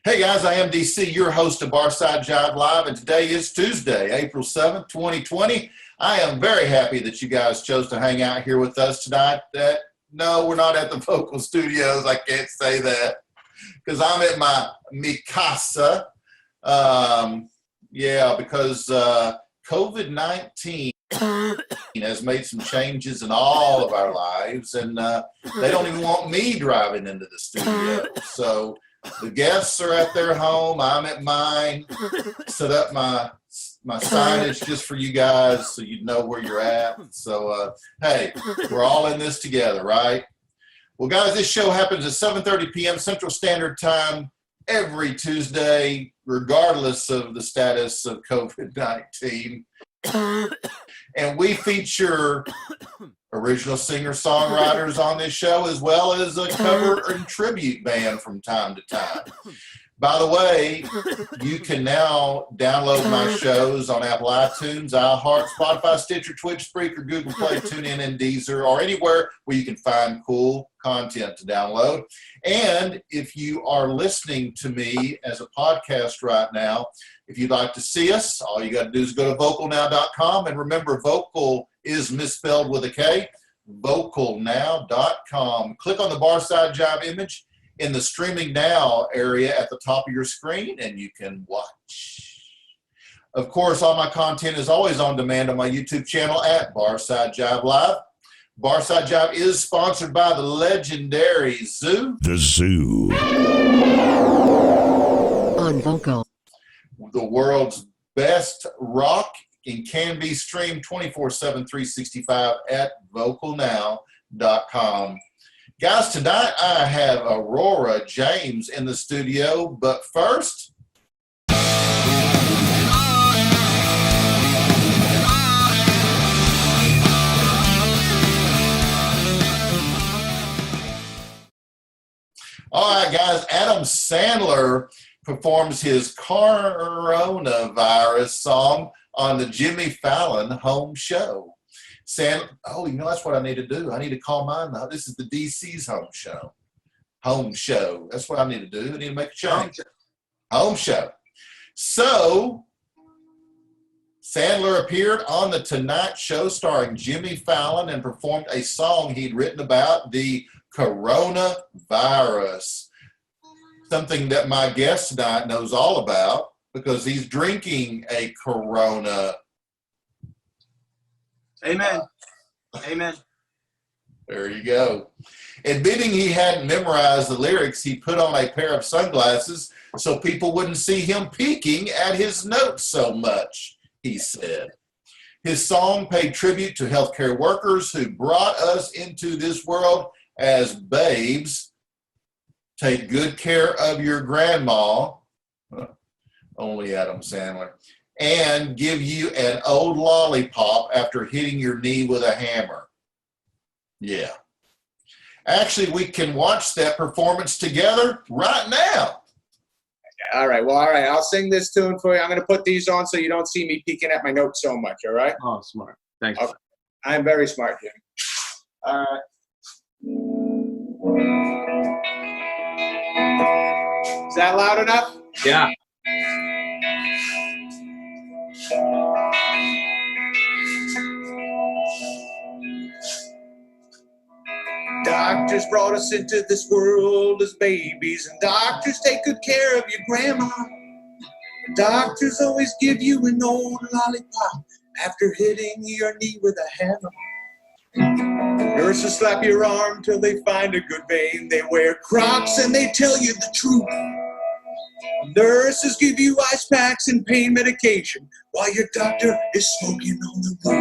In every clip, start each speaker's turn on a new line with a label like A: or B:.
A: Hey guys, I am DC, your host of Barside Jive Live, and today is Tuesday, April 7th, 2020. I am very happy that you guys chose to hang out here with us tonight. No, we're not at the vocal studios. I can't say that because I'm at mi casa. Because COVID-19 has made some changes in all of our lives, and they don't even want me driving into the studio. So the guests are at their home. I'm at mine. Set up my signage just for you guys so you know where you're at. So, hey, we're all in this together, right? Well, guys, this show happens at 7:30 p.m. Central Standard Time every Tuesday, regardless of the status of COVID-19. And we feature original singer-songwriters on this show, as well as a cover and tribute band from time to time. By the way, you can now download my shows on Apple iTunes, iHeart, Spotify, Stitcher, Twitch, Spreaker, Google Play, TuneIn, and Deezer, or anywhere where you can find cool content to download. And if you are listening to me as a podcast right now, if you'd like to see us, all you got to do is go to vocalnow.com. And remember, vocal is misspelled with a K, vocalnow.com. Click on the Barside Jive image in the streaming now area at the top of your screen, and you can watch. Of course, all my content is always on demand on my YouTube channel at Barside Jive Live. Barside Jive is sponsored by the legendary Zoo.
B: The Zoo.
C: On vocal.
A: The world's best rock and can be streamed 24/7, 365 at vocalnow.com. Guys, tonight I have Aurora James in the studio, but first, all right, guys, Adam Sandler performs his Carnovirus song on the Jimmy Fallon home show. That's what I need to do. I need to call mine. This is the DC's home show. Home show. That's what I need to do. I need to make a change. Home show. So, Sandler appeared on the Tonight Show starring Jimmy Fallon and performed a song he'd written about the coronavirus. Something that my guest tonight knows all about because he's drinking a Corona.
D: Amen. Amen.
A: There you go. Admitting he hadn't memorized the lyrics, he put on a pair of sunglasses so people wouldn't see him peeking at his notes so much, he said. His song paid tribute to healthcare workers who brought us into this world as babes. Take good care of your grandma, only Adam Sandler, and give you an old lollipop after hitting your knee with a hammer. Yeah. Actually, we can watch that performance together right now.
D: All right. Well, all right. I'll sing this tune for you. I'm going to put these on so you don't see me peeking at my notes so much, all right?
E: Oh, smart. Thanks.
D: Okay. I'm very smart, Jim. All right. Is that loud enough?
E: Yeah.
D: Doctors brought us into this world as babies, and doctors take good care of your grandma. Doctors always give you an old lollipop after hitting your knee with a hammer. Nurses slap your arm till they find a good vein. They wear Crocs and they tell you the truth. Nurses give you ice packs and pain medication while your doctor is smoking on the roof.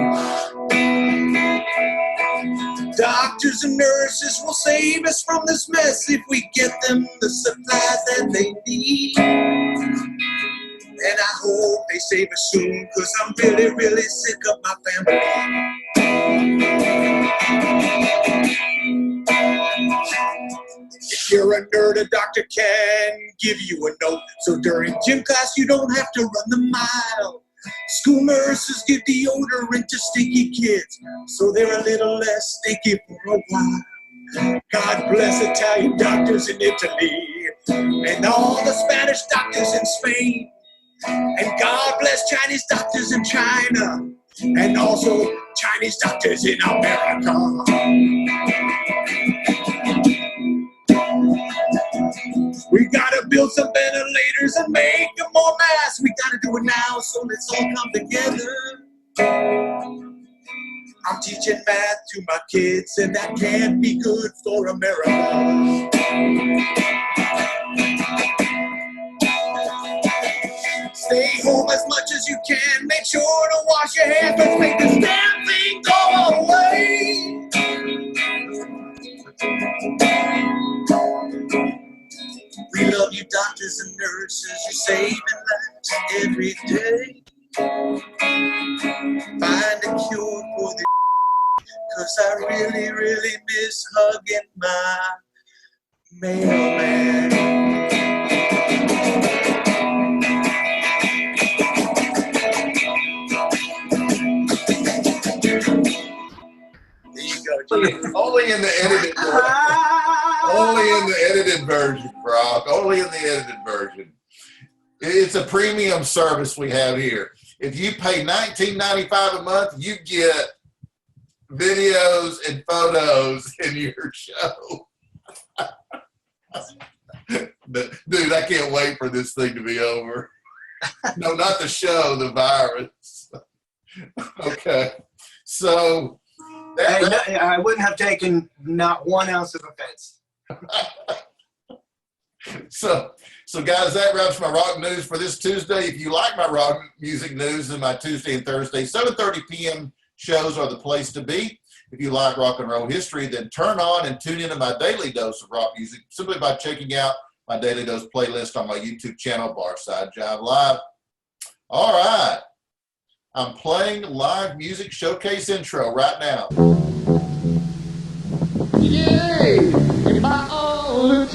D: Doctors and nurses will save us from this mess if we get them the supplies that they need. And I hope they save us soon, cause I'm really, really sick of my family. If you're a nerd, a doctor can give you a note, so during gym class you don't have to run the mile. School nurses give deodorant to stinky kids, so they're a little less stinky for a while. God bless Italian doctors in Italy. and all the Spanish doctors in Spain. And God bless Chinese doctors in China, and also Chinese doctors in America. We gotta build some ventilators and make them more mass. We gotta do it now, so let's all come together. I'm teaching math to my kids, and that can't be good for America. Stay home as much as you can. Make sure to wash your hands. Let's make this damn thing go away. We love you, doctors and nurses. You're saving lives every day. Find a cure for the 'cause I really, really miss hugging my mailman. There you go, Jim.
A: Only in the edited version. Only in the edited version, Brock. Only in the edited version. It's a premium service we have here. If you pay $19.95 a month, you get videos and photos in your show. Dude, I can't wait for this thing to be over. No, not the show, the virus. Okay. So
B: I wouldn't have taken not 1 ounce of offense.
A: So guys, that wraps my rock news for this Tuesday. If you like my rock music news, then my Tuesday and Thursday 7:30 p.m. shows are the place to be. If you like rock and roll history, then turn on and tune into my daily dose of rock music simply by checking out my daily dose playlist on my YouTube channel, Barside Jive Live. All right. I'm playing live music showcase intro right now. Yay! In my own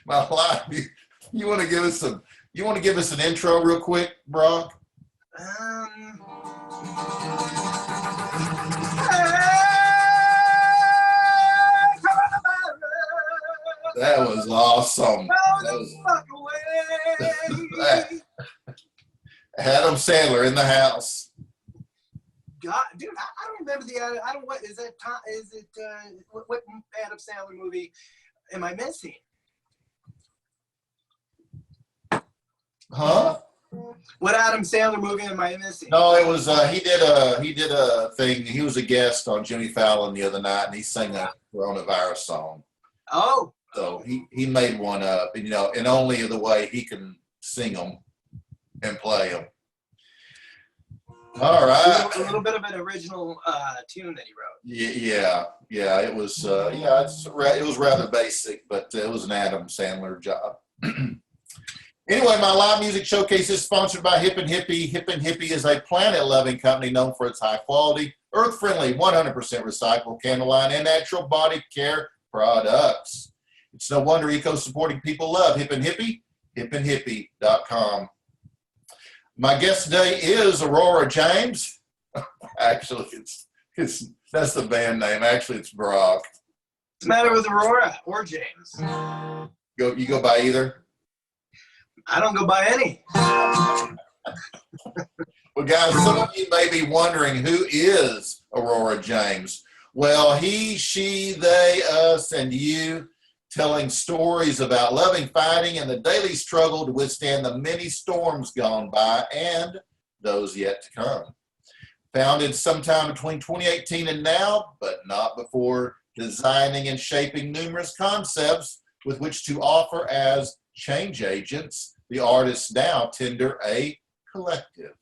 A: my live. You want to give us some? You want to give us an intro real quick, Brock? That was awesome. Adam Sandler in the house.
B: God, dude, I don't remember the. I don't. What is that? Is it? What Adam Sandler movie am I missing?
A: Huh?
B: What Adam Sandler movie am I missing?
A: No, it was he did a thing. He was a guest on Jimmy Fallon the other night, and he sang a Carnovirus song.
B: Oh.
A: So he made one up, and, in only the way he can sing them and play them. All right.
B: A little bit of an original tune that he wrote.
A: Yeah. It was it was rather basic, but it was an Adam Sandler job. Anyway, my live music showcase is sponsored by Hip and Hippie. Hip and Hippie is a planet-loving company known for its high-quality, earth-friendly, 100% recyclable candle line and natural body care products. It's no wonder eco-supporting people love Hip and Hippie, hipandhippie.com. My guest today is Aurora James. Actually, that's the band name. Actually, it's Barak.
B: What's the matter with Aurora or James?
A: You go by either?
B: I don't go by any.
A: Well, guys, some of you may be wondering, who is Aurora James? Well, he, she, they, us, and you, telling stories about loving, fighting, and the daily struggle to withstand the many storms gone by and those yet to come. Founded sometime between 2018 and now, but not before designing and shaping numerous concepts with which to offer as change agents, the artists now tender a collective.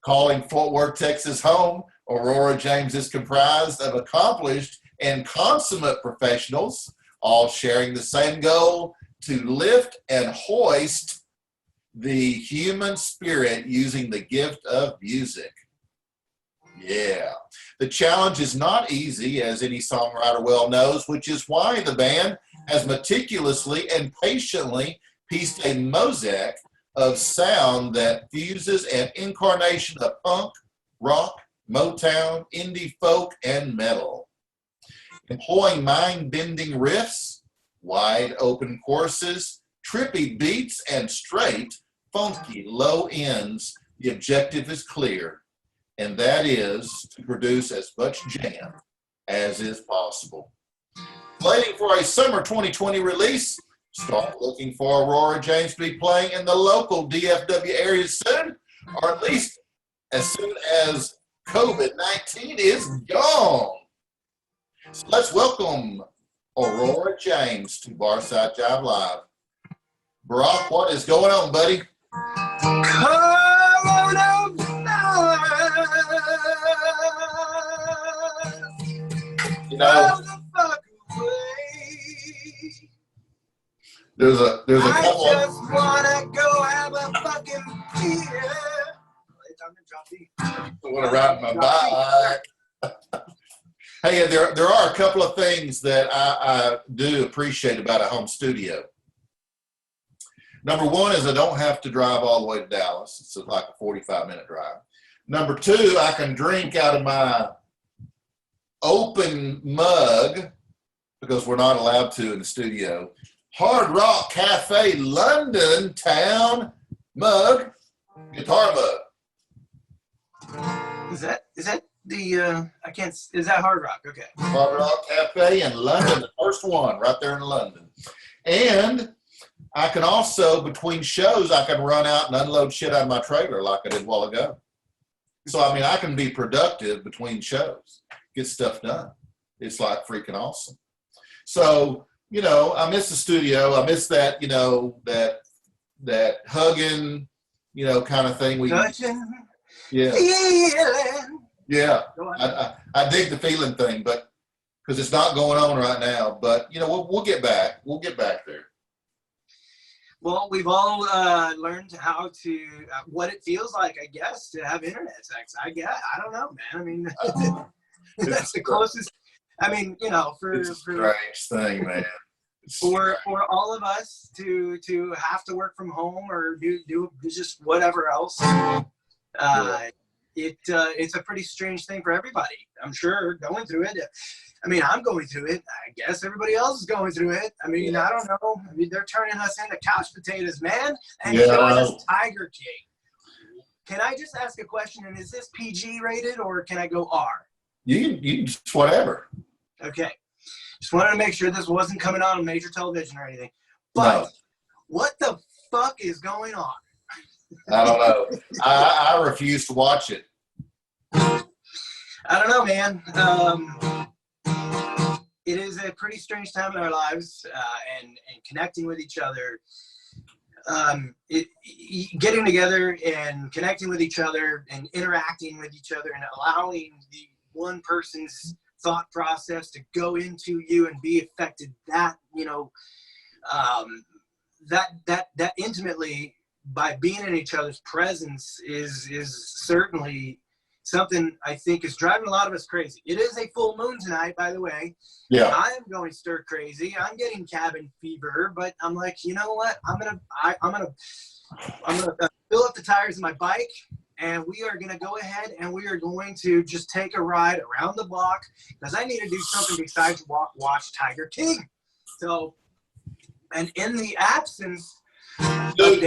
A: Calling Fort Worth, Texas home, Aurora James is comprised of accomplished and consummate professionals, all sharing the same goal to lift and hoist the human spirit using the gift of music. Yeah. The challenge is not easy, as any songwriter well knows, which is why the band has meticulously and patiently pieced a mosaic of sound that fuses an incarnation of punk, rock, Motown, indie folk, and metal. Employing mind-bending riffs, wide open choruses, trippy beats, and straight, funky low ends, the objective is clear, and that is to produce as much jam as is possible. Slating for a summer 2020 release, start looking for Aurora James to be playing in the local DFW area soon, or at least as soon as COVID-19 is gone. So let's welcome Aurora James to Barside Jive Live. Barak, what is going on, buddy? You know, there's a couple.
B: I just wanna go have a fucking beer.
A: I want to ride my bike. Hey, there are a couple of things that I do appreciate about a home studio. Number one is I don't have to drive all the way to Dallas. It's like a 45-minute drive. Number two, I can drink out of my open mug, because we're not allowed to in the studio, Hard Rock Cafe London Town mug, guitar mug.
B: Is that the I can't, is that Hard Rock? Okay.
A: Hard Rock Cafe in London, the first one right there in London. And I can also, between shows, I can run out and unload shit out of my trailer like I did a while ago. So, I mean, I can be productive between shows, get stuff done. It's like freaking awesome. So, you know, I miss the studio. I miss that, you know, that hugging, you know, kind of thing.
B: Touching,
A: yeah.
B: feeling.
A: Yeah. I dig the feeling thing, but because it's not going on right now. But, you know, we'll get back. We'll get back there.
B: Well, we've all learned how to, what it feels like, I guess, to have internet sex. I don't know, man. I mean, that's the closest. I mean, you know,
A: it's a strange thing, man.
B: For all of us to have to work from home or do just whatever else, it's a pretty strange thing for everybody. I'm sure going through it. I mean, I'm going through it. I guess everybody else is going through it. I mean, I don't know. I mean, they're turning us into couch potatoes, man, and showing us Tiger King. Can I just ask a question? And is this PG rated or can I go R?
A: You can just whatever.
B: Okay. Just wanted to make sure this wasn't coming on major television or anything. But
A: no.
B: What the fuck is going on?
A: I don't know. I refuse to watch it.
B: I don't know, man. It is a pretty strange time in our lives, and connecting with each other. Getting together and connecting with each other and interacting with each other and allowing the one person's thought process to go into you and be affected that, you know, that intimately by being in each other's presence is certainly something I think is driving a lot of us crazy. It is a full moon tonight, by the way.
A: Yeah.
B: I am going stir crazy. I'm getting cabin fever, but I'm like, you know what? I'm gonna fill up the tires of my bike, and we are gonna go ahead and we are going to just take a ride around the block because I need to do something besides watch Tiger King. So, and in the absence,
A: I totally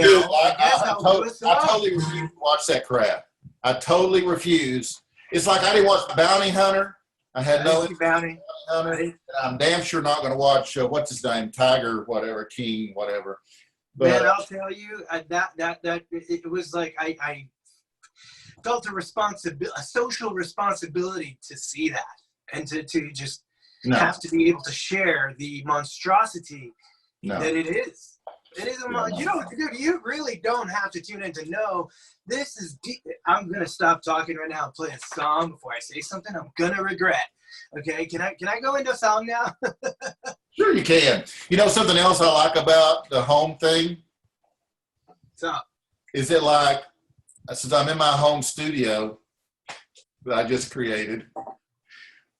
A: refuse to watch that crap. I totally refuse. It's like I didn't watch Bounty Hunter. I had no
B: Bounty
A: Hunter. I'm damn sure not going to watch what's his name, Tiger, whatever, King, whatever. But,
B: man, I'll tell you that it was like I felt a social responsibility to see that and to just have to be able to share the monstrosity that it is. It is you really don't have to tune in to know this is deep. I'm gonna stop talking right now and play a song before I say something I'm gonna regret. Okay, can I go into a song now?
A: Sure you can. You know something else I like about the home thing?
B: What's up?
A: Is it like, since I'm in my home studio that I just created,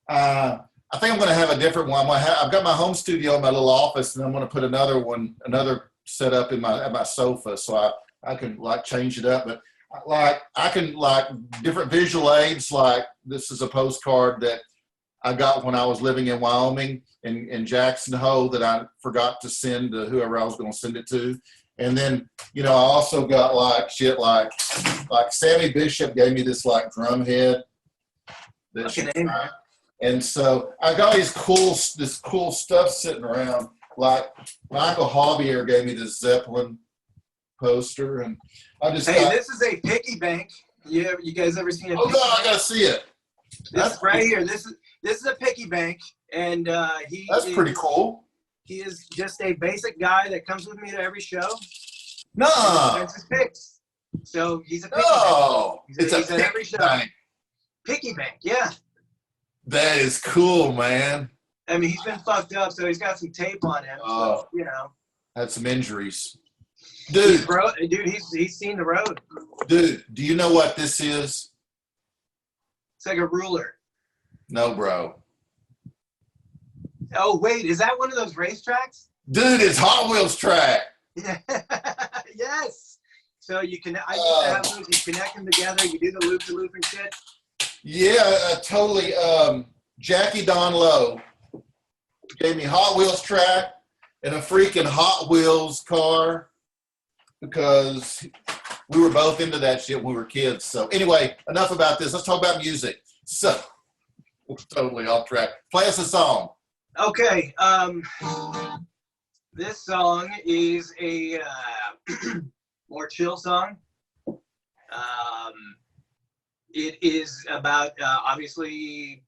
A: I I think I'm going to have a different one. I've got my home studio in my little office, and I'm going to put another setup in my sofa, so I can like change it up. But like I can like different visual aids. Like this is a postcard that I got when I was living in Wyoming in Jackson Hole that I forgot to send to whoever I was going to send it to. And then, I also got like shit like Sammy Bishop gave me this like drum head. And so I got this cool stuff sitting around. Like Michael Javier gave me this Zeppelin poster, and I just
B: this is a piggy bank. You guys ever seen it?
A: Oh God, I gotta see it.
B: That's right here. This is a piggy bank, and
A: that's pretty cool.
B: He is just a basic guy that comes with me to every show.
A: No.
B: That's his picks. So he's a piggy
A: bank.
B: He's at every show.
A: Bank.
B: Piggy bank, yeah.
A: That is cool, man.
B: I mean, he's been fucked up, so he's got some tape on him. So,
A: had some injuries. Dude,
B: he's seen the road.
A: Dude, do you know what this is?
B: It's like a ruler.
A: No, bro.
B: Oh, wait, is that one of those racetracks?
A: Dude, it's Hot Wheels track.
B: Yes. So I used to have those. You connect them together. You do the loop-to-loop and shit.
A: Yeah, totally. Jackie Don Lowe gave me Hot Wheels track and a freaking Hot Wheels car because we were both into that shit when we were kids. So anyway, enough about this. Let's talk about music. So we're totally off track. Play us a song.
B: Okay. This song is a more chill song. It is about obviously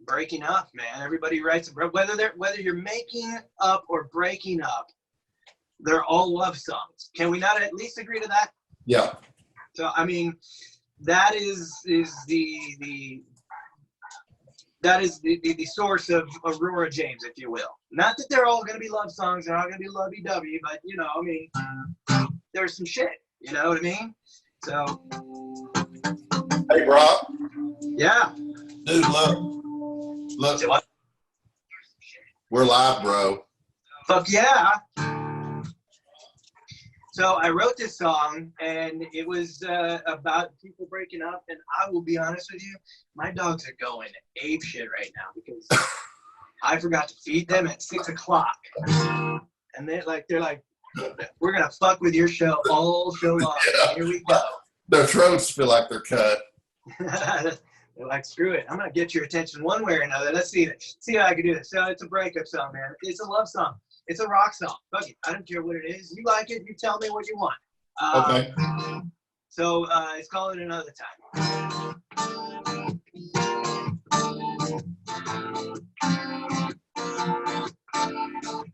B: breaking up, man. Everybody writes whether you're making up or breaking up, they're all love songs. Can we not at least agree to that?
A: Yeah.
B: So I mean, that is the source of Aurora James, if you will. Not that they're all going to be love songs, they're all going to be lovey-dovey, but I mean, there's some shit. You know what I mean? So.
A: Hey, Brock.
B: Yeah.
A: Dude, look. We're live, bro.
B: Fuck yeah. So I wrote this song, and it was about people breaking up. And I will be honest with you, my dogs are going ape shit right now because I forgot to feed them at 6 o'clock, and they're like, we're gonna fuck with your show all show long. Yeah. Here we go.
A: Their throats feel like they're cut.
B: They're like, screw it. I'm gonna get your attention one way or another. Let's see how I can do this. So it's a breakup song, man. It's a love song. It's a rock song. Fuck it. I don't care what it is. You like it, you tell me what you want.
A: Okay.
B: So it's called It Another Time.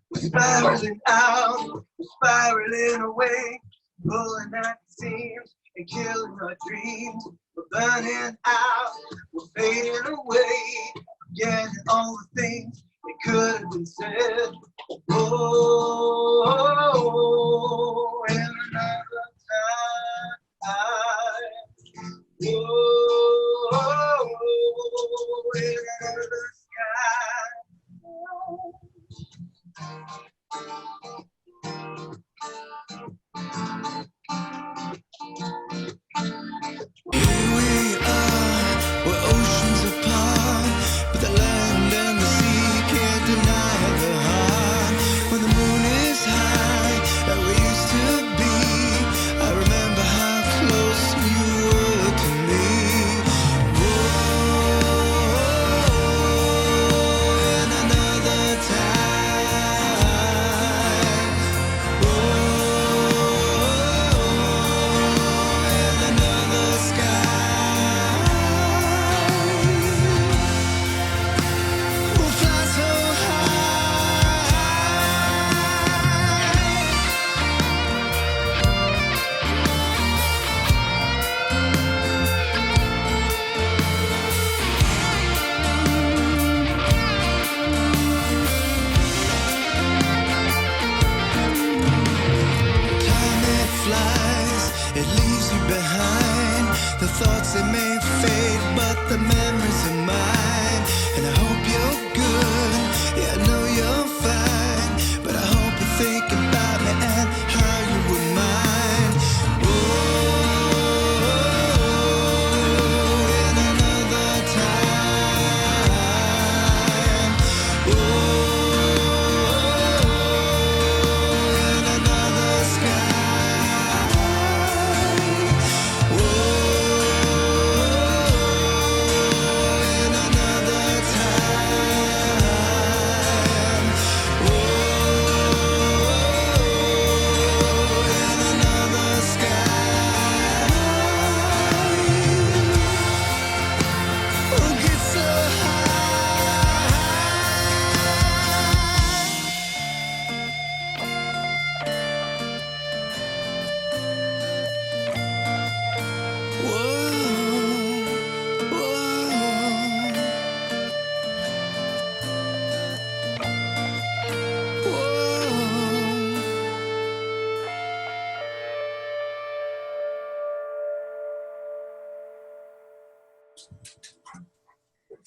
B: We're spiraling out, we're spiraling away, pulling at the seams and killing our dreams. We're burning out, we're fading away, forgetting all the things that could have been said. Oh, in another time. Oh, in another sky.
C: Here we are, we're oceans apart, but the land and the sea can't deny the heart.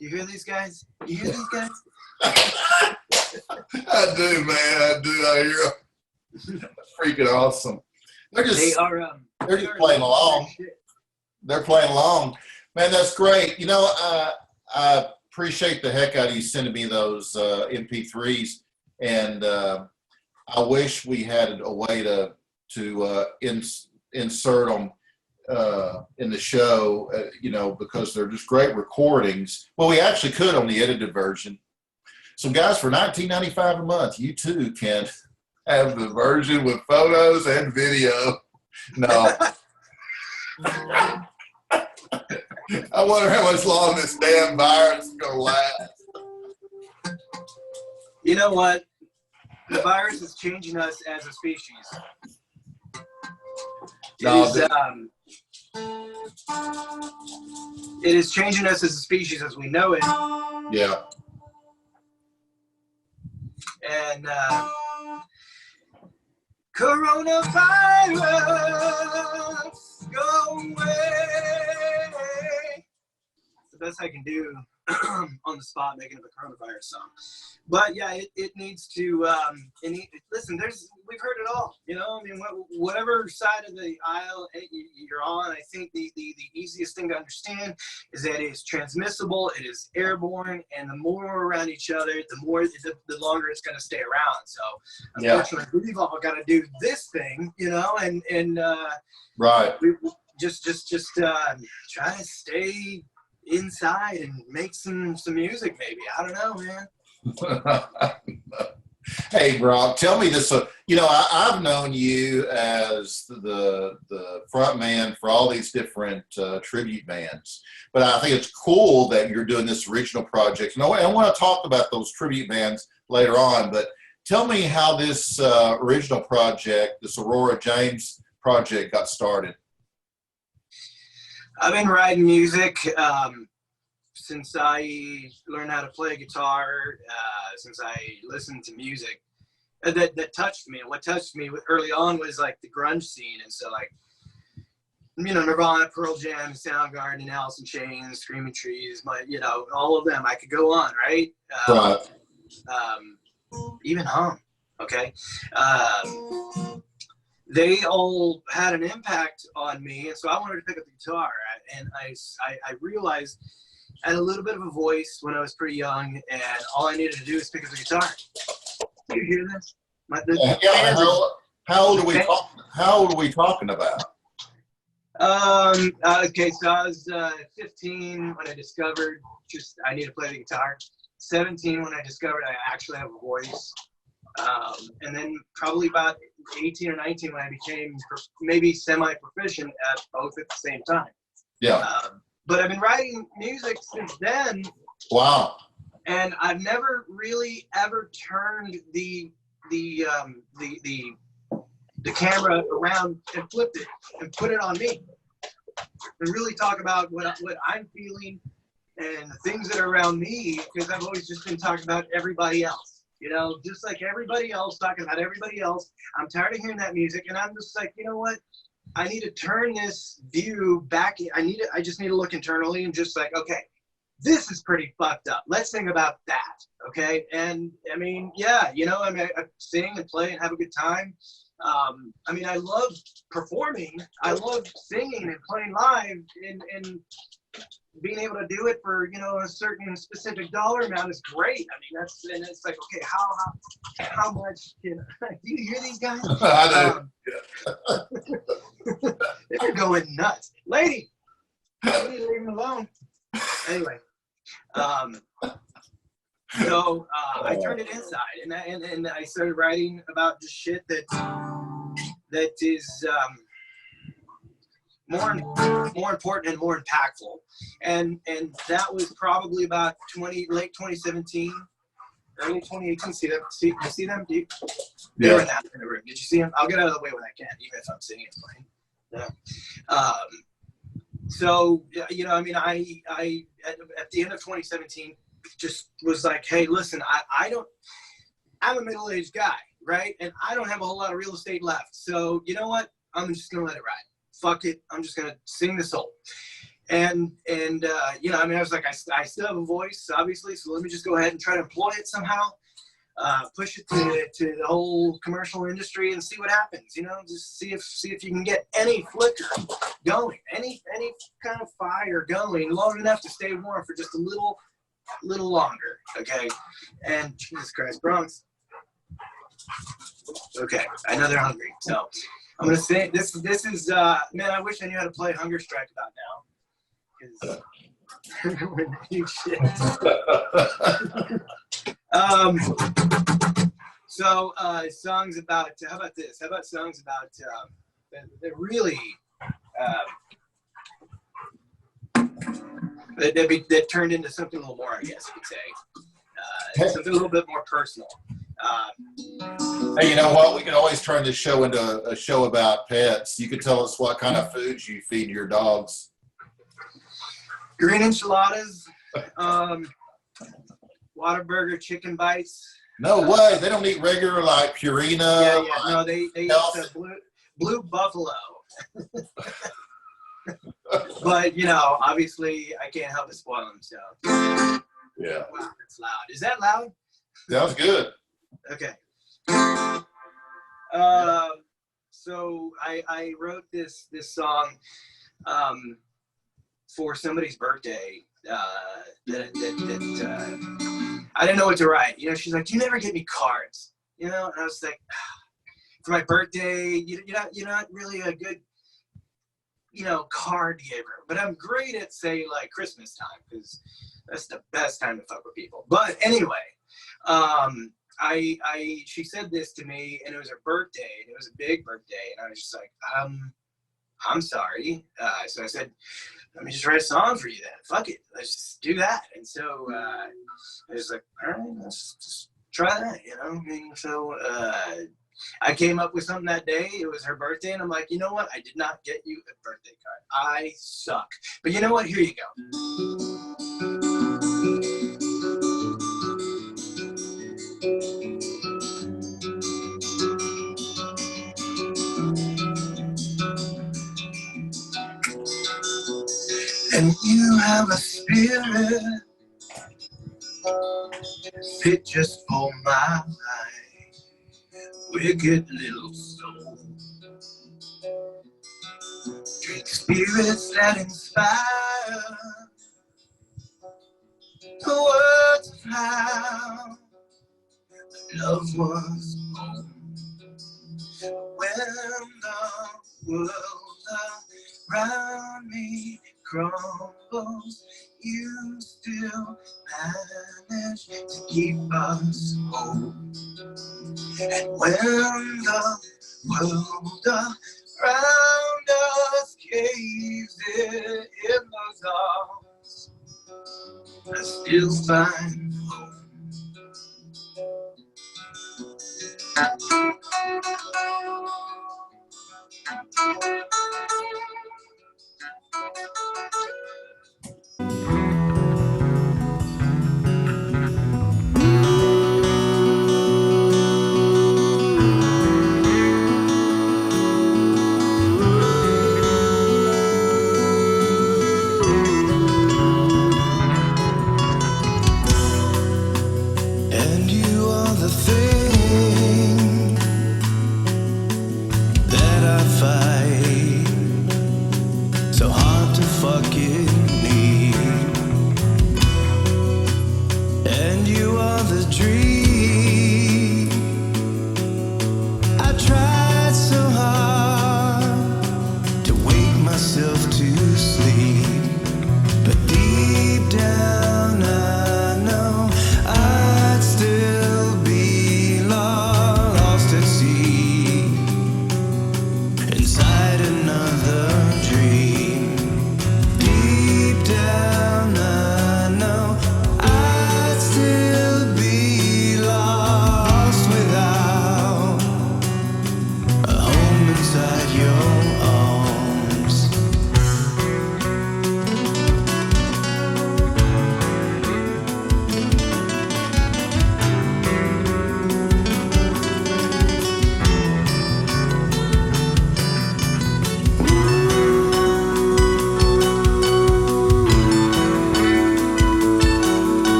B: You hear these guys? You hear these guys?
A: I do, man. I do. I hear them. Freaking awesome. They're just playing along. They're playing along. Man, that's great. You know, I appreciate the heck out of you sending me those MP3s, and I wish we had a way to insert them in the show, you know, because they're just great recordings. Well, we actually could on the edited version. So, guys, for $19.95 a month, you too can have the version with photos and video. No. I wonder how much longer this damn virus is going to last.
B: You know what? The virus is changing us as a species. It is changing us as a species as we know it.
A: Yeah.
B: And coronavirus, go away. It's the best I can do on the spot, making up a coronavirus song. But yeah, it needs to. Listen, we've heard it all. You know, I mean, whatever side of the aisle you're on, I think the easiest thing to understand is that it's transmissible, it is airborne, and the more we're around each other, the longer it's going to stay around. So, unfortunately, we've all got to do this thing, you know, and
A: right.
B: We just try to stay inside and make some music, maybe. I don't know, man.
A: Hey, Brock, tell me this. You know, I've known you as the front man for all these different tribute bands, but I think it's cool that you're doing this original project. And I want to talk about those tribute bands later on, but tell me how this original project, this Aurora James project, got started.
B: I've been writing music since I learned how to play guitar, since I listened to music that touched me. And what touched me early on was like the grunge scene. And so like, you know, Nirvana, Pearl Jam, Soundgarden, Alice in Chains, Screaming Trees, you know, all of them. I could go on, right?
A: Right.
B: Even Hum, okay? They all had an impact on me, and so I wanted to pick up the guitar. And I realized I had a little bit of a voice when I was pretty young, and all I needed to do was pick up the guitar. Do you hear this?
A: How old are we talking about?
B: Okay, so I was 15 when I discovered I need to play the guitar. 17 when I discovered I actually have a voice. And then probably about 18 or 19 when I became maybe semi-proficient at both at the same time.
A: Yeah.
B: But I've been writing music since then.
A: Wow.
B: And I've never really ever turned the camera around and flipped it and put it on me. And really talk about what I'm feeling and the things that are around me, because I've always just been talking about everybody else. You know, just like everybody else, talking about everybody else. I'm tired of hearing that music, and I'm just like, you know what? I need to turn this view back. I just need to look internally and just like, okay, this is pretty fucked up. Let's sing about that, okay? And I mean, yeah, you know, I mean, I sing and play and have a good time. I mean, I love performing. I love singing and playing live, and being able to do it for, you know, a certain specific dollar amount is great. I mean, and it's like, okay, how much can do you hear these guys?
A: I do.
B: They're going nuts, lady. Leave them alone. Anyway, so I turned it inside, and I started writing about just shit that is more important and more impactful, and that was probably about late 2017, early 2018. See them? Do you? They were in the room. Did you see them? I'll get out of the way when I can, even if I'm singing and playing. Yeah. So you know, I mean, I at the end of 2017 just was like, hey, listen, I'm a middle-aged guy, right? And I don't have a whole lot of real estate left. So you know what? I'm just gonna let it ride. Fuck it. I'm just gonna sing the soul. And you know, I mean, I was like, I still have a voice, obviously, so let me just go ahead and try to employ it somehow, push it to the whole commercial industry and see what happens. You know, just see if you can get any flicker going, any kind of fire going long enough to stay warm for just a little longer. Okay, and Jesus Christ, Bronx. Okay, I know they're hungry, so I'm gonna say this is man, I wish I knew how to play Hunger Strike about now. So songs about, how about this? How about songs about that really that turned into something a little more, I guess you could say, something a little bit more personal.
A: Hey, you know what? We can always turn this show into a show about pets. You could tell us what kind of foods you feed your dogs.
B: Green enchiladas, Whataburger chicken bites.
A: No way. They don't eat regular like Purina.
B: Yeah. No, they eat blue buffalo. But, you know, obviously I can't help but spoil them, so.
A: Yeah.
B: Wow, that's loud. Is that loud?
A: That was good.
B: Okay. So I wrote this song for somebody's birthday that I didn't know what to write. You know, she's like, "You never get me cards," you know, and I was like, for my birthday, you're not really a good, you know, card giver, but I'm great at, say, like Christmas time, because that's the best time to fuck with people. But anyway, she said this to me, and it was her birthday, and it was a big birthday, and I was just like, I'm sorry. So I said, let me just write a song for you then. Fuck it, let's just do that. And so I was like, all right, let's just try that, you know. I mean, so I came up with something that day. It was her birthday, and I'm like, you know what? I did not get you a birthday card. I suck. But you know what? Here you go. And you have a spirit fit just for my wicked little soul. Drink spirits that inspire the words of how love was born. When the world around me crumbles, you still manage to keep us whole. And when the world around us caves in those arms, I still find hope.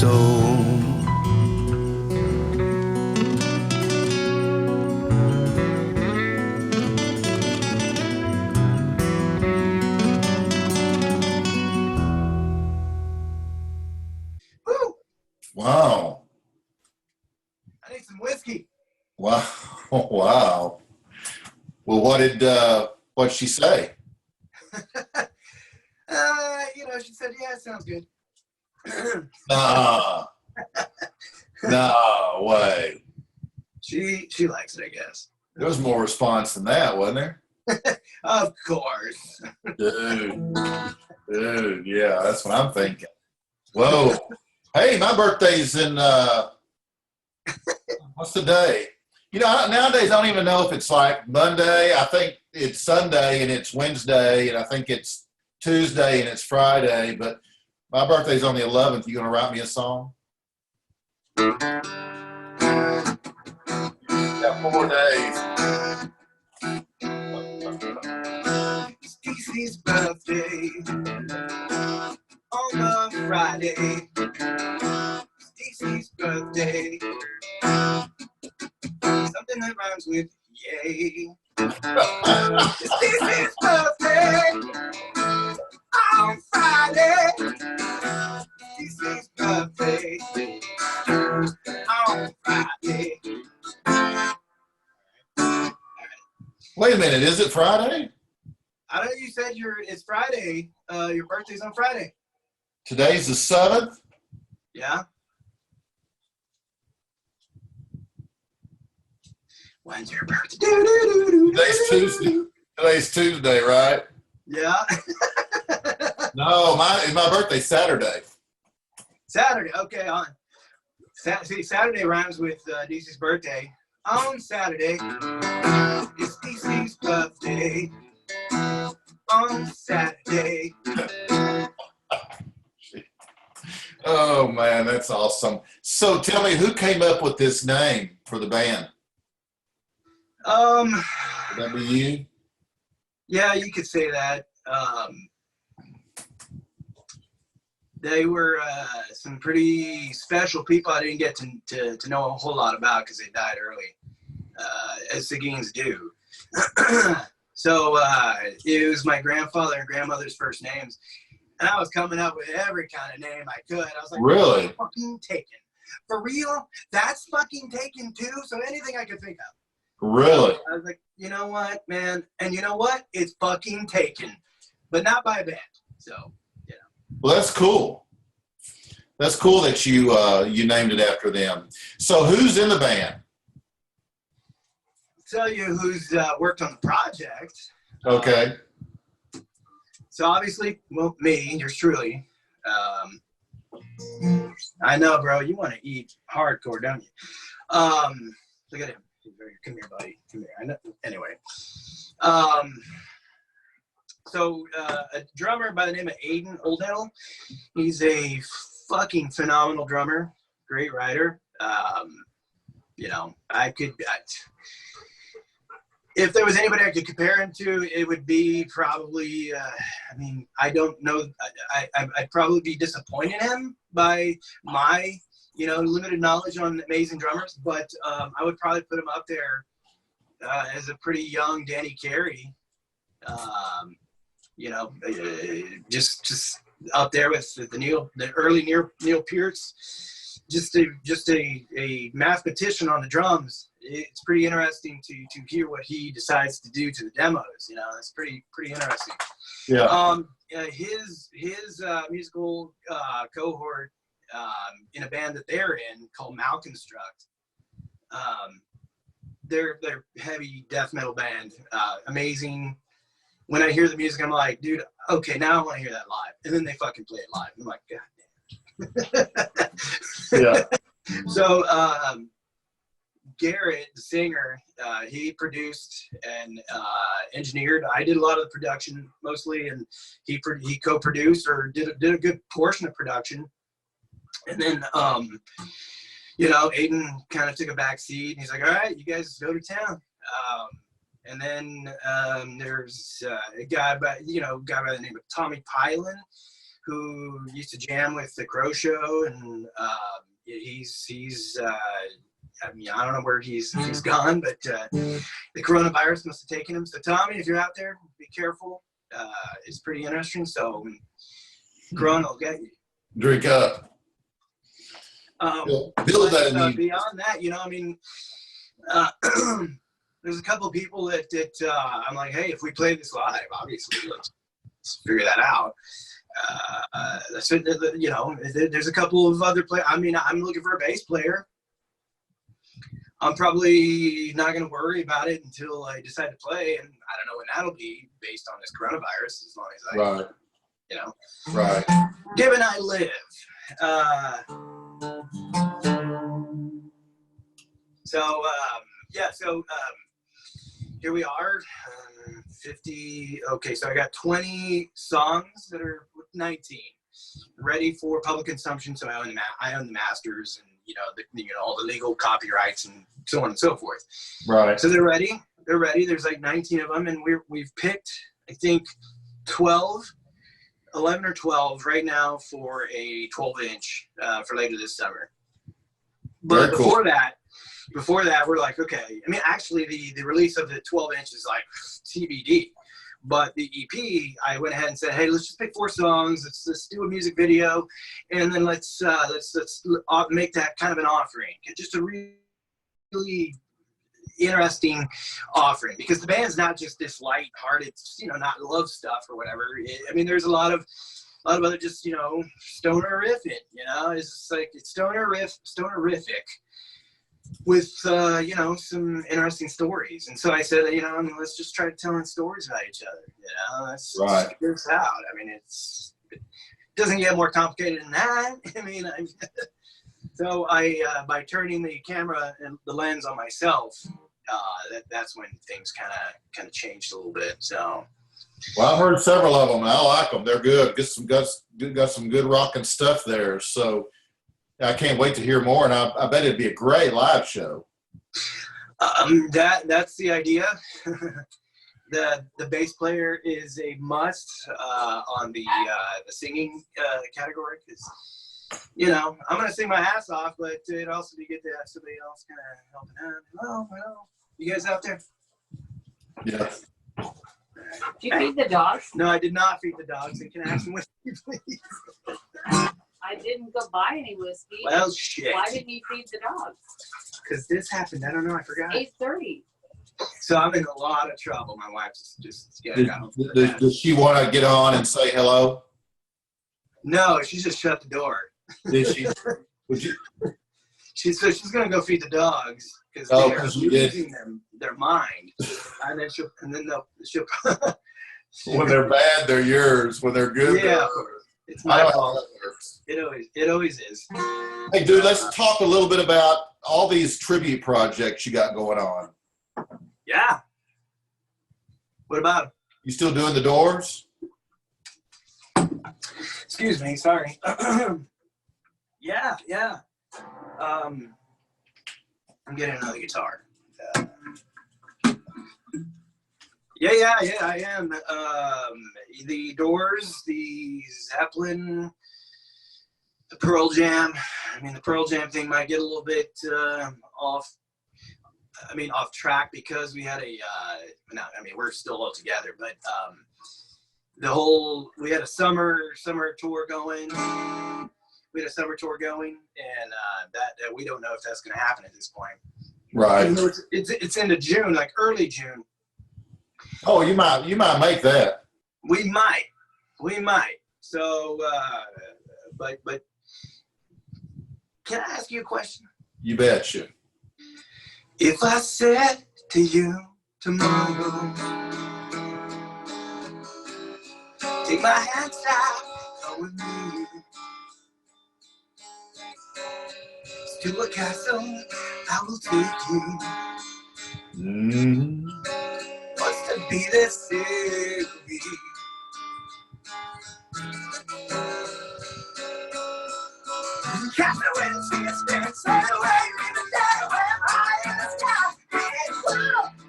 C: soul.
B: Woo!
A: Wow.
B: I need some whiskey.
A: Wow. Wow. Well, what'd she say?
B: She said, yeah, sounds good.
A: Nah. No way.
B: She likes it, I guess.
A: There was more response than that, wasn't there?
B: Of course.
A: Dude, yeah, that's what I'm thinking. Whoa. Hey, my birthday's in, what's the day? Nowadays I don't even know if it's like Monday. I think it's Sunday and it's Wednesday, and I think it's Tuesday and it's Friday, but my birthday's on the 11th. You gonna write me a song? Got 4 days.
B: Stacey's birthday on a Friday. Stacey's birthday. Something that rhymes with yay. Stacey's birthday on Friday. Stacey's birthday on Friday.
A: Wait a minute, is it Friday?
B: I know you said it's Friday. Your birthday's on Friday.
A: Today's the 7th?
B: Yeah. When's your birthday?
A: Today's Tuesday. Today's Tuesday, right?
B: Yeah.
A: No, my birthday's Saturday.
B: Saturday. Okay, on. See, Saturday rhymes with DC's birthday. On Saturday, it's DC's birthday. On Saturday.
A: Oh man, that's awesome. So tell me, who came up with this name for the band? Would that be you?
B: Yeah, you could say that. They were some pretty special people I didn't get to know a whole lot about because they died early, as Seguins do. So it was my grandfather and grandmother's first names, and I was coming up with every kind of name I could. I was like,
A: really?
B: Fucking Taken. For real? That's fucking Taken too? So anything I could think of.
A: Really?
B: I was like, you know what, man? And you know what? It's fucking Taken, but not by a band. So, you know.
A: Well, that's cool. That's cool that you you named it after them. So who's in the band?
B: Tell you who's worked on the project.
A: Okay.
B: So obviously, well, me, yours truly. I know, bro. You want to eat hardcore, don't you? Look at him. Come here, buddy. Come here. I know. Anyway. So a drummer by the name of Aiden Oldhill. He's a fucking phenomenal drummer. Great writer. If there was anybody I could compare him to, it would be probably, I don't know. I'd probably be disappointing him by my, limited knowledge on amazing drummers, but I would probably put him up there as a pretty young Danny Carey. Just up there with the early Neil Pearce, just a mathematician on the drums. It's pretty interesting to hear what he decides to do to the demos. It's pretty interesting.
A: Yeah.
B: His musical cohort in a band that they're in called Malconstruct. They're heavy death metal band. Amazing. When I hear the music, I'm like, dude, okay, now I want to hear that live. And then they fucking play it live. I'm like, God damn.
A: Yeah.
B: So Garrett, the singer, he produced and engineered. I did a lot of the production mostly, and he co-produced or did a good portion of production. And then, Aiden kind of took a back seat. He's like, all right, you guys go to town. And then there's a guy by the name of Tommy Pylan, who used to jam with the Crow Show, and he's I mean, I don't know where he's gone, but the coronavirus must have taken him. So Tommy, if you're out there, be careful. It's pretty interesting. So Corona will get you.
A: Drink up. Build that in
B: beyond that, you know, I mean, there's a couple of people that I'm like, hey, if we play this live, obviously, let's figure that out. So, you know, there's a couple of other players. I mean, I'm looking for a bass player. I'm probably not going to worry about it until I decide to play, and I don't know when that'll be based on this coronavirus. As long as I,
A: right,
B: you know,
A: right.
B: Give and I live. Here we are, 50. Okay, so I got 20 songs that are 19 ready for public consumption. So I own the masters, and you know all the legal copyrights and so on and so forth.
A: Right.
B: So they're ready. They're ready. There's like 19 of them, and we've picked, I think, 11 or 12 right now for a 12-inch for later this summer. But
A: very cool.
B: Before that, we're like, okay. I mean, actually, the release of the 12-inch is like TBD. But the EP, I went ahead and said, hey, let's just pick 4 songs. Let's do a music video, and then let's make that kind of an offering. Just a really interesting offering, because the band's not just this light-hearted, not love stuff or whatever. I mean, there's a lot of other just stoner riffing. It's just like it's stonerific with some interesting stories. And so I said, let's just try telling stories about each other. Let's
A: right.
B: figure this out. I mean, it doesn't get more complicated than that. I mean, so by turning the camera and the lens on myself, that's when things kind of changed a little bit. So,
A: well, I've heard several of them, and I like them. They're good. Got some good rocking stuff there. So I can't wait to hear more, and I bet it'd be a great live show.
B: That's the idea. The bass player is a must on the singing category, because I'm gonna sing my ass off, but it'd also be good to have somebody else kind of helping out. Hello, you guys out there?
A: Yeah.
E: Did you feed the dogs?
B: No, I did not feed the dogs. And can I have some whiskey, please?
E: I didn't go buy any whiskey.
B: Well, shit.
E: Why didn't you feed the dogs?
B: Because this happened. I don't know. I forgot.
E: 8:30.
B: So I'm in a lot of trouble. My wife's just
A: Does she want to get on and say hello?
B: No, she just shut the door.
A: Did she? Would you?
B: She's going to go feed the dogs because they're losing their mind, and then she'll
A: when they're bad, they're yours. When they're good,
B: yeah, it's my fault. It always is.
A: Hey, dude, let's talk a little bit about all these tribute projects you got going on.
B: Yeah. What about them?
A: You still doing the Doors?
B: Excuse me, sorry. Yeah. I'm getting another guitar. Yeah, I am. The Doors, the Zeppelin, the Pearl Jam. I mean, the Pearl Jam thing might get a little bit off track because we had we're still all together, but we had a summer tour going. And that we don't know if that's going to happen at this point.
A: Right.
B: It's into June, like early June.
A: Oh, you might make that.
B: We might. So, but can I ask you a question?
A: You betcha.
B: If I said to you tomorrow, take my hand, stop, come with me to a castle, I will take you.
A: Mm-hmm.
B: Wants to be the city. Catch the wind, see a spirit, sail away, leave the day away, high in the sky.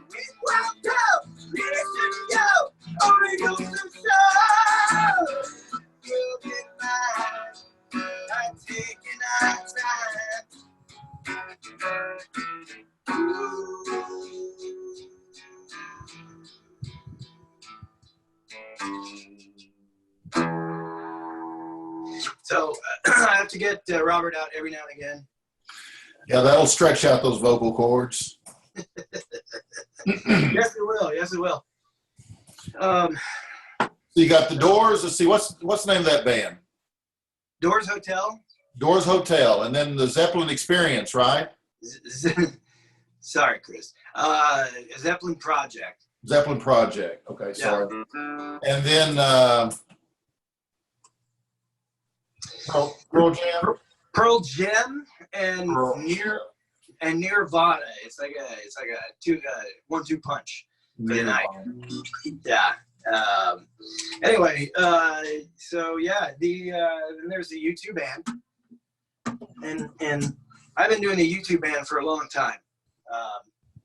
B: We won't go, we shouldn't go, only go some show. We'll get to get Robert out every now and again.
A: Yeah, that'll stretch out those vocal cords.
B: Yes, it will. Yes, it will.
A: So you got the Doors. Let's see, what's the name of that band?
B: Doors Hotel.
A: Doors Hotel, and then the Zeppelin Experience, right?
B: Sorry, Chris. Zeppelin Project.
A: Zeppelin Project. Okay, sorry.
B: Yeah.
A: And then Pearl Jam.
B: Pearl Jam and
A: Pearl
B: Nirvana. It's like a 1-2 punch for the night. Yeah. Anyway, so yeah, then there's the U2 band, and I've been doing the U2 band for a long time,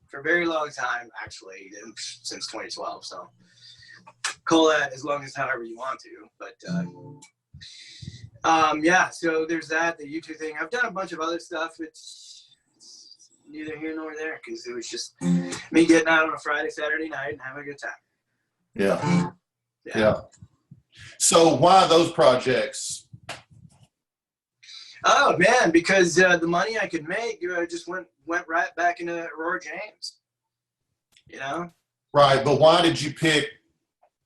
B: for a very long time actually, since 2012. So call that as long as however you want to, but yeah. So there's that, the U2 thing. I've done a bunch of other stuff. It's neither here nor there because it was just me getting out on a Friday, Saturday night and having a good time.
A: Yeah. So why those projects?
B: Oh man, because the money I could make just went right back into Aurora James. You know.
A: Right, but why did you pick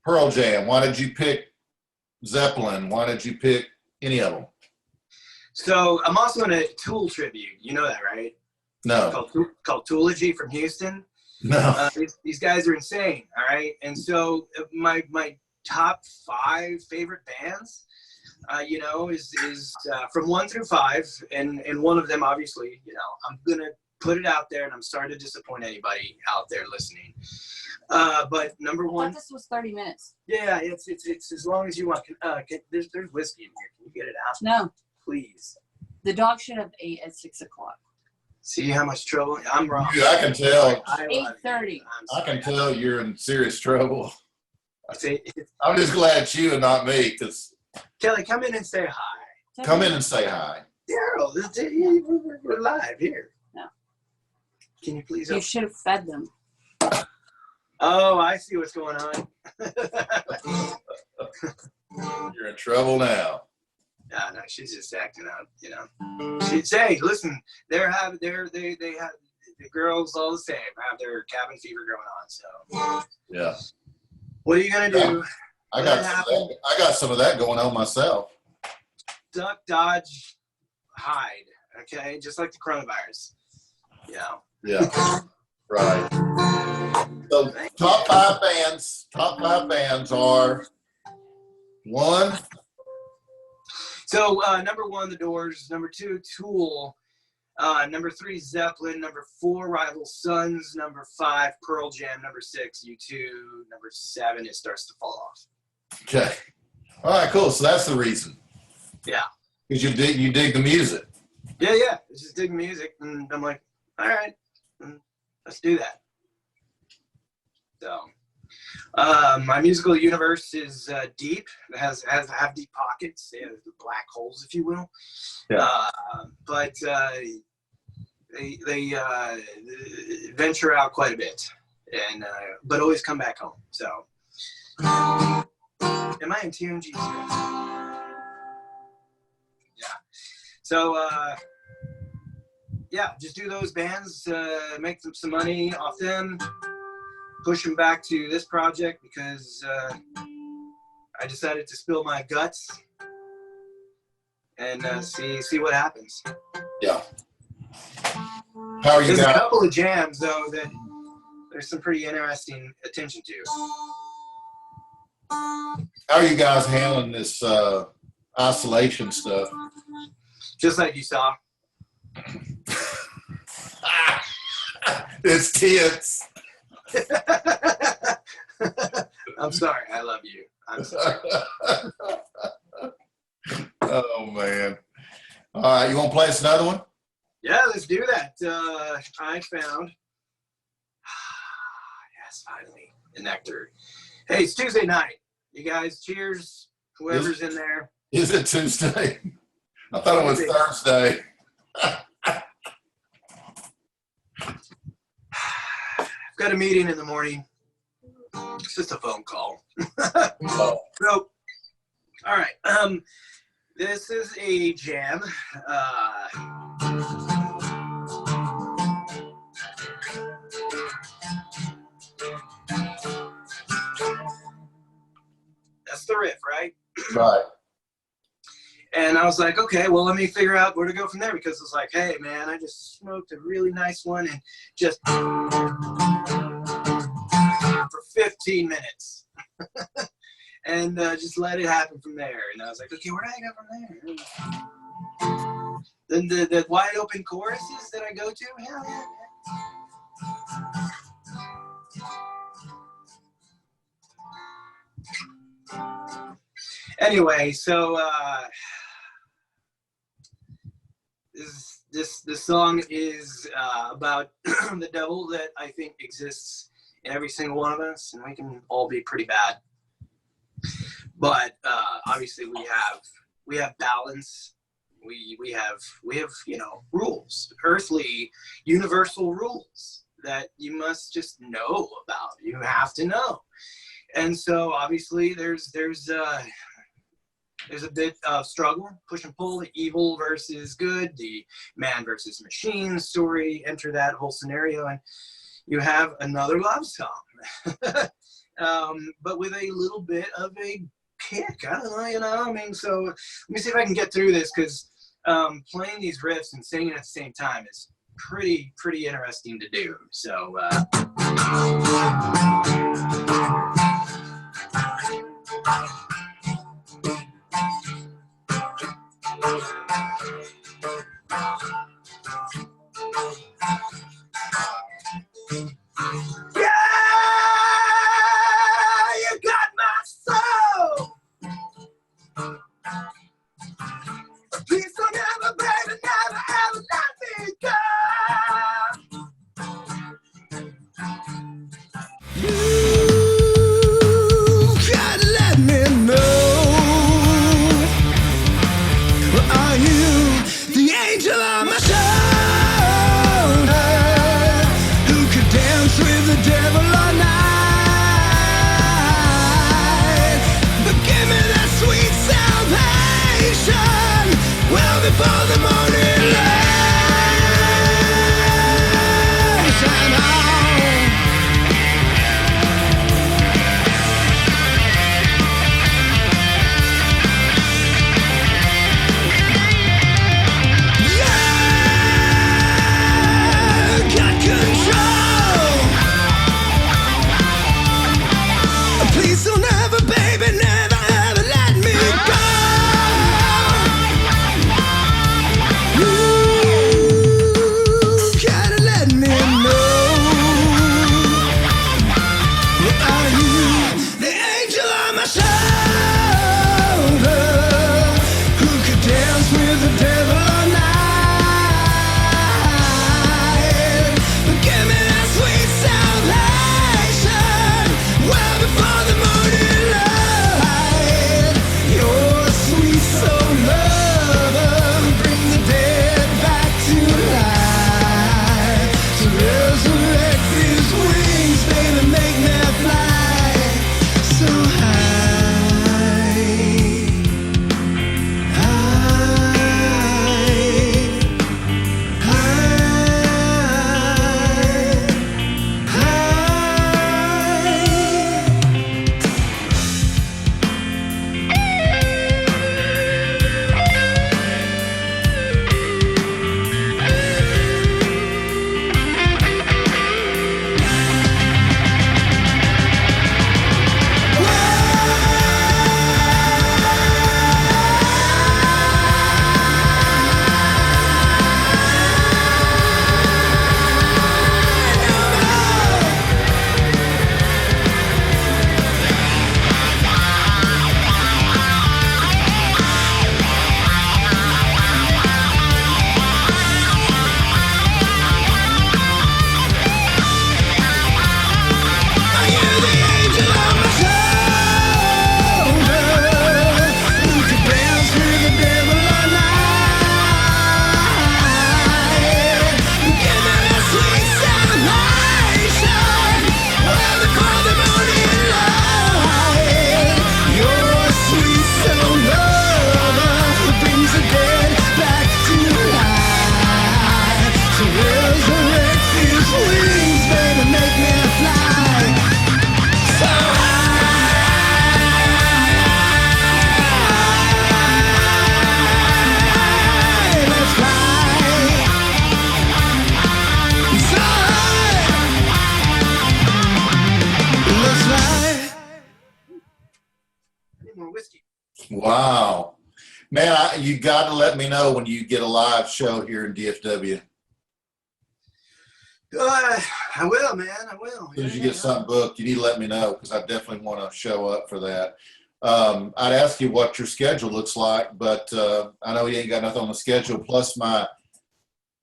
A: Pearl Jam? Why did you pick Zeppelin? Why did you pick any of them?
B: So I'm also in a Tool tribute. You know that, right?
A: No.
B: Called Toology from Houston.
A: No.
B: These guys are insane. All right, and so my top 5 favorite bands, you know, is from 1 through 5, and one of them, obviously, you know, I'm gonna put it out there, and I'm sorry to disappoint anybody out there listening. But number 1.
E: I thought this was 30 minutes.
B: Yeah, it's as long as you want. There's whiskey in here. Can you get it out?
E: No.
B: Please.
E: The dog should have ate at 6 o'clock.
B: See how much trouble? I'm wrong.
A: Dude, I can tell.
E: 8:30.
A: I can tell you're in serious trouble.
B: Say,
A: I'm just glad it's you and not me, because
B: Kelly, come in and say hi.
A: come in and say hi.
B: Daryl, we're live here.
E: No.
B: Can you please?
E: You should have fed them.
B: Oh, I see what's going on.
A: You're in trouble now.
B: No, she's just acting out, you know. She'd say, listen, they have the girls all the same have their cabin fever going on. So
A: Yeah.
B: what are you gonna do?
A: I got some of that going on myself.
B: Duck, dodge, hide. Okay, just like the coronavirus. Yeah.
A: Yeah. Right. So top 5 bands. Top 5 bands are 1.
B: So number 1, The Doors. Number 2, Tool. Number 3, Zeppelin. Number 4, Rival Sons. Number 5, Pearl Jam. Number 6, U2. Number 7, It Starts to Fall Off.
A: Okay. All right, cool. So that's the reason.
B: Yeah.
A: Because you dig the music.
B: Yeah. It's just dig music, and I'm like, all right, let's do that. So, my musical universe is deep. It have deep pockets. They have black holes, if you will.
A: Yeah.
B: But they venture out quite a bit, and but always come back home. So, am I in TMG? Yeah. So, yeah, just do those bands, make them some money off them, push them back to this project because I decided to spill my guts and see what happens.
A: Yeah. How are you
B: There's
A: guys?
B: a couple of jams though that there's some pretty interesting attention to.
A: How are you guys handling this isolation stuff?
B: Just like you saw.
A: It's tense.
B: I'm sorry. I love you. I'm sorry.
A: Oh man! All right, you want to play us another one?
B: Yeah, let's do that. I found. Yes, finally, the nectar. Hey, it's Tuesday night. You guys, cheers. Whoever's in there.
A: Is it Tuesday? I thought it was Thursday.
B: I've got a meeting in the morning. It's just a phone call.
A: Oh.
B: So, all right. This is a jam. That's the riff, right?
A: Right.
B: And I was like, okay, well, let me figure out where to go from there, because it's like, hey, man, I just smoked a really nice one and just for 15 minutes. And just let it happen from there. And I was like, okay, where do I go from there? Then the wide open choruses that I go to, hell yeah. Anyway, so this song is about the devil that I think exists in every single one of us, and we can all be pretty bad. But obviously we have balance. We have rules, earthly, universal rules that you must just know about. You have to know. And so obviously there's a bit of struggle, push and pull, the evil versus good, the man versus machine story, enter that whole scenario, and you have another love song. But with a little bit of a kick. I don't know, I mean, so let me see if I can get through this, because playing these riffs and singing at the same time is pretty interesting to do. So
A: Wow. Man, you got to let me know when you get a live show here in DFW.
B: I will, man. I will.
A: As soon as you get something booked, you need to let me know because I definitely want to show up for that. I'd ask you what your schedule looks like, but I know you ain't got nothing on the schedule. Plus, my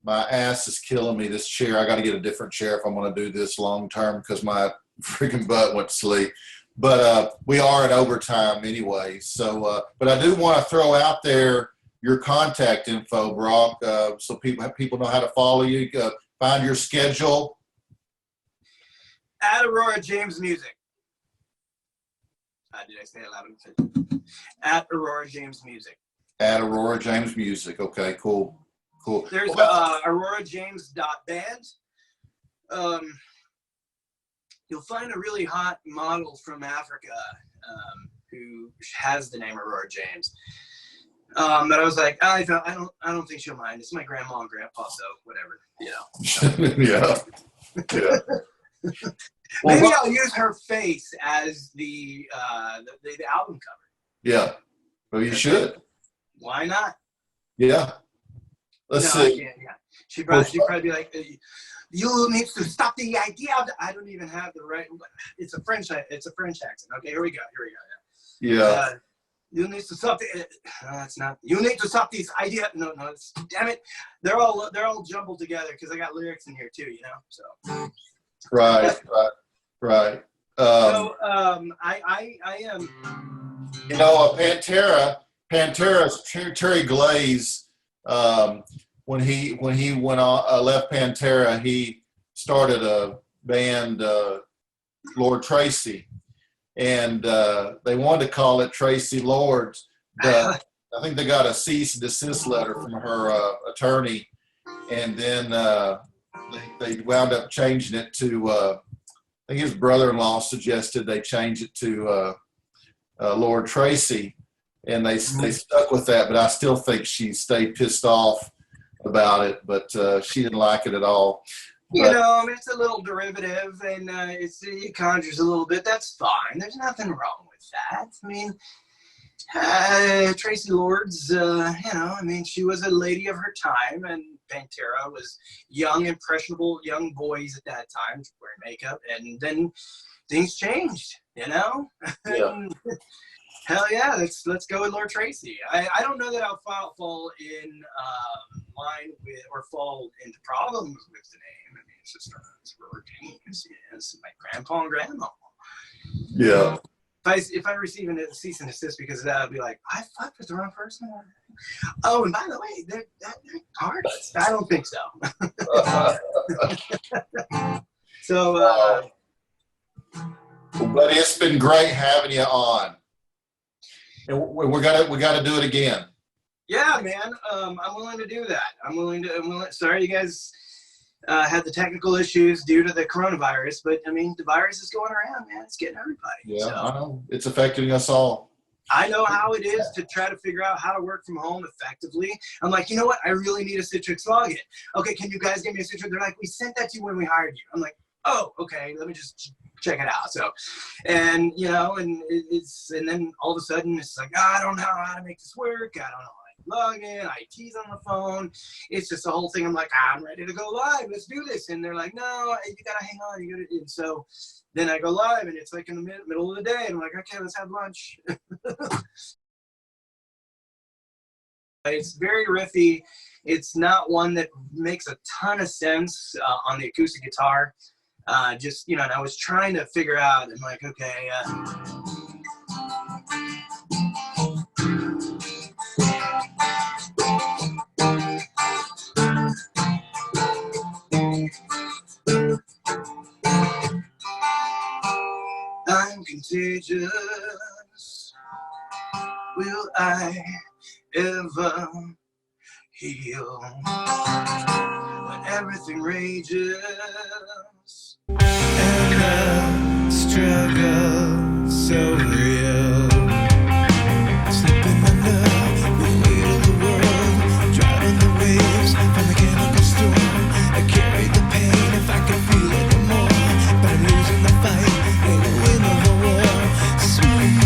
A: ass is killing me. This chair, I got to get a different chair if I'm going to do this long term because my freaking butt went to sleep. But we are at overtime anyway. So, but I do want to throw out there your contact info, Barak, so people know how to follow you. Find your schedule.
B: At Aurora James Music. Did I say it loud? At Aurora James Music.
A: At Aurora James Music. Okay, cool.
B: There's aurorajames.band. You'll find a really hot model from Africa who has the name Aurora James. But I was like, I don't think she'll mind. It's my grandma and grandpa, so whatever,
A: Yeah.
B: Maybe I'll use her face as the album cover.
A: Yeah. Well, you should.
B: Why not?
A: Yeah. Let's see.
B: Yeah. She'd probably be like, you need to stop the idea of I don't even have the right. It's a French accent. Okay, here we go.
A: Yeah.
B: You need to stop the. No, it's not. You need to stop this idea. No. Damn it. They're all jumbled together because I got lyrics in here too. So.
A: Right.
B: I am.
A: Pantera's Terry Glaze. When he left Pantera, he started a band, Lord Tracy, and they wanted to call it Tracy Lords, but I think they got a cease and desist letter from her attorney, and then they wound up changing it to. I think his brother-in-law suggested they change it to Lord Tracy, and they stuck with that. But I still think she stayed pissed off about it, but she didn't like it at all.
B: It's a little derivative, and it conjures a little bit. That's fine. There's nothing wrong with that. I mean, Tracy Lords, she was a lady of her time, and Pantera was young, impressionable young boys at that time wearing makeup, and then things changed,
A: Yeah.
B: Hell yeah, let's go with Lord Tracy. I don't know that I'll fall in line with or fall into problems with the name. I mean, it's just Aurora James. It's my grandpa and grandma.
A: Yeah.
B: If I receive a cease and desist because of that, I'd be like, I fucked with the wrong person. Oh, and by the way, they're artists. I don't think so. So,
A: but it's been great having you on. And we got to do it again.
B: Yeah, man. I'm willing to do that. I'm willing. Sorry, you guys had the technical issues due to the coronavirus, but I mean, the virus is going around, man. It's getting everybody.
A: Yeah,
B: so.
A: I know. It's affecting us all.
B: I know how it is to try to figure out how to work from home effectively. I'm like, you know what? I really need a Citrix login. Okay, can you guys give me a Citrix? They're like, we sent that to you when we hired you. I'm like, oh, okay. Let me just check it out. So, and and then all of a sudden it's like, I don't know how to make this work. I don't know how to log in. IT's on the phone. It's just the whole thing. I'm like, I'm ready to go live. Let's do this. And they're like, no, you gotta hang on. And so then I go live, and it's like in the middle of the day. And I'm like, okay, let's have lunch. It's very riffy. It's not one that makes a ton of sense on the acoustic guitar. And I was trying to figure out, I'm like, okay, I'm contagious. Will I ever heal when everything rages?
C: And a struggle so real. Slipping under the weight of the world, driving the waves from the chemical storm. I carry the pain if I can feel it no more, but I'm losing the fight, ain't no win the whole war. Sweet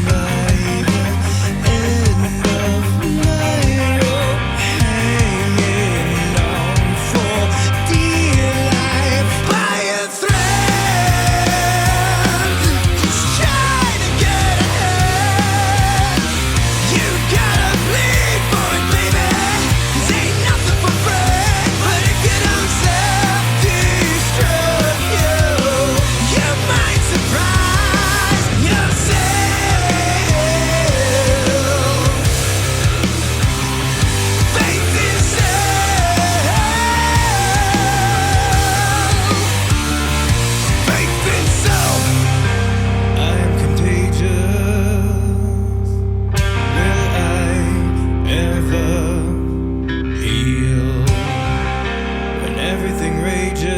C: life. everything rages,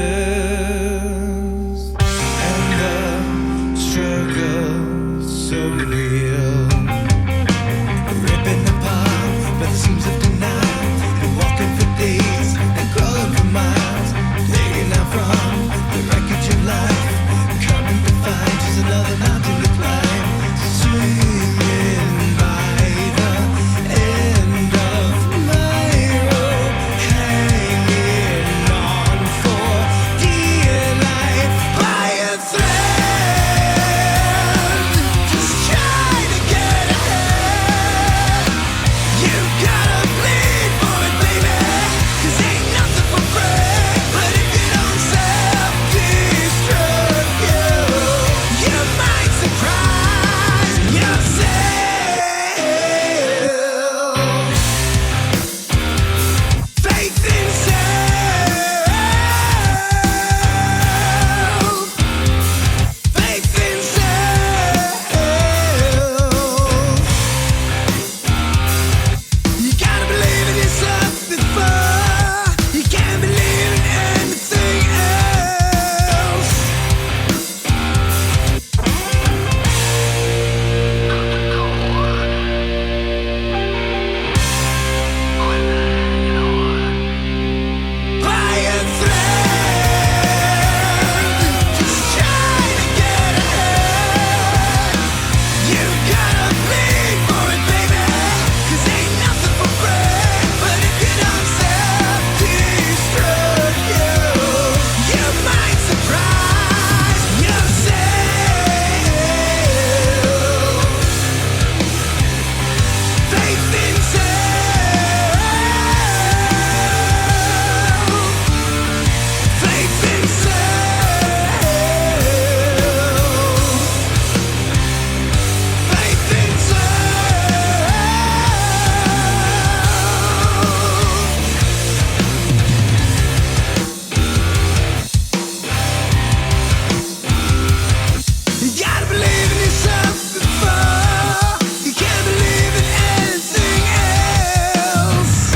C: and the struggle's so real. Ripping apart by the seams of denial, been walking for days and crawling for miles, digging out from the wreckage of life, coming to find just another mountain to climb, swinging by the end of my rope, hanging on for dear life by a thread, just trying to get ahead. You gotta bleed for it, baby, 'cause ain't nothing for free. But if you don't self-destruct you might surprise yourself. Faith in self. Faith in self. You gotta believe in yourself before you can believe in anything else. By a thread, just trying to get ahead. You gotta bleed for it, baby, 'cause ain't nothing for free. But if you don't self-destruct you might surprise yourself. Faith in self. Faith in self. Faith in self. You gotta believe in yourself before you can believe in anything else.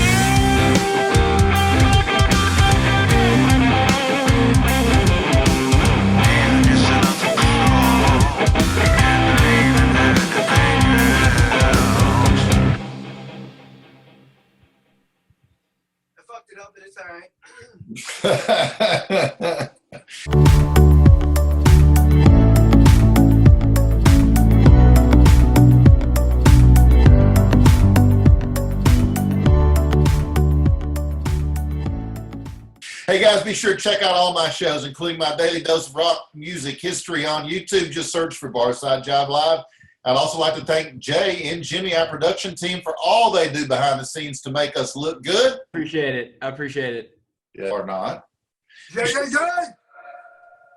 B: I fucked it up, but it's all right.
A: Hey guys, be sure to check out all my shows, including my daily dose of rock music history on YouTube. Just search for Barside Jive Live. I'd also like to thank Jay and Jimmy, our production team, for all they do behind the scenes to make us look good.
F: Appreciate it. I appreciate it.
A: Yeah, or not.
B: Yeah.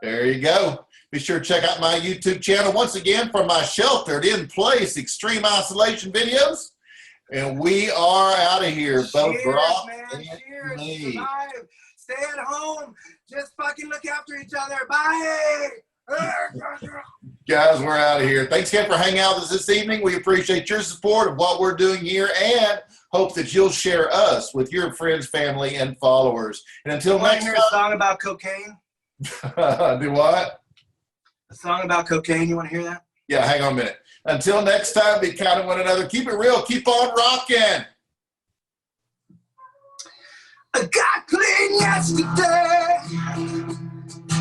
A: There you go. Be sure to check out my YouTube channel once again for my sheltered in place extreme isolation videos. And we are out of here. Both
B: Cheers,
A: Brock
B: man.
A: and
B: Cheers.
A: me.
B: Survive. Stay at home. Just fucking look after each other. Bye.
A: Guys, we're out of here. Thanks again for hanging out with us this evening. We appreciate your support of what we're doing here and hope that you'll share us with your friends, family, and followers. And until
B: Want to
A: next
B: hear a song about cocaine?
A: time, do what?
B: A song about cocaine. You want to hear that?
A: Yeah, hang on a minute. Until next time, be kind to one another. Keep it real. Keep on rocking.
B: I got clean yesterday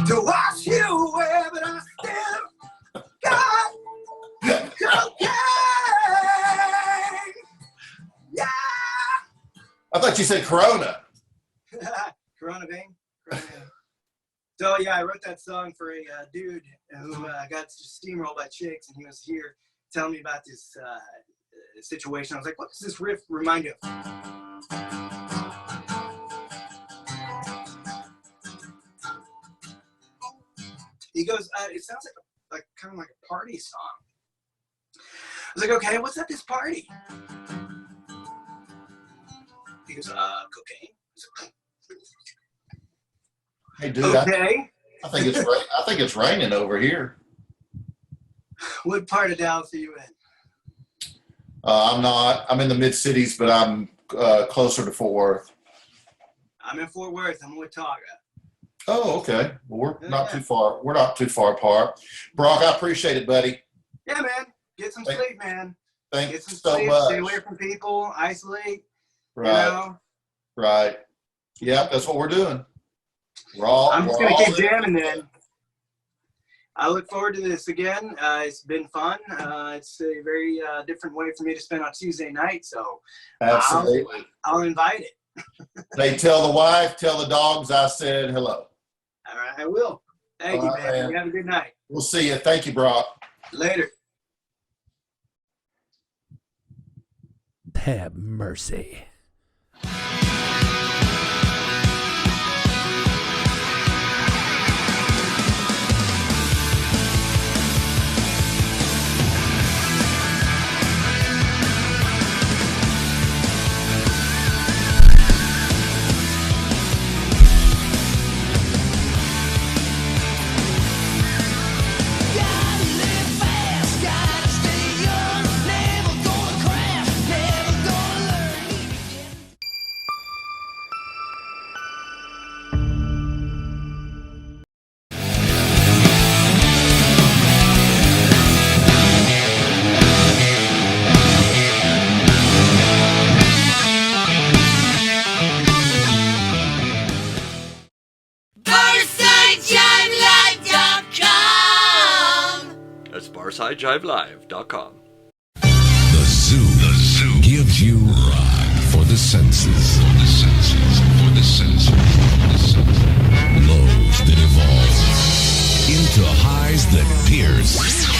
B: to wash you away, but I still got cocaine. Yeah.
A: I thought you said Corona.
B: Corona vein. So yeah, I wrote that song for a dude who got steamrolled by chicks, and he was here telling me about this situation. I was like, what does this riff remind you of? He goes, it sounds like kind of like a party song. I was like, okay, what's at this party? He goes, cocaine.
A: Hey, dude,
B: Okay.
A: I think it's raining over here.
B: What part of Dallas are you in?
A: I'm not. I'm in the mid cities, but I'm closer to Fort Worth.
B: I'm in Fort Worth. I'm in Watauga.
A: Oh, okay. Well, we're not too far. We're not too far apart. Brock, I appreciate it, buddy.
B: Yeah, man. Get some sleep, man.
A: Thank
B: Get
A: you
B: some
A: so
B: sleep.
A: much.
B: Stay away from people. Isolate.
A: Right.
B: You know?
A: Right. Yeah, that's what we're doing. I'm
B: just going to keep jamming then. I look forward to this again. It's been fun. It's a very different way for me to spend on Tuesday night, so
A: absolutely.
B: I'll invite it.
A: They tell the wife, tell the dogs I said hello.
B: All right, I will. Thank you, man. You have a good night.
A: We'll see you. Thank you, Brock.
B: Later.
G: Have mercy.
H: BarsideJiveLive.com.
C: The zoo gives you rock for the senses. Lows that evolve into highs that pierce.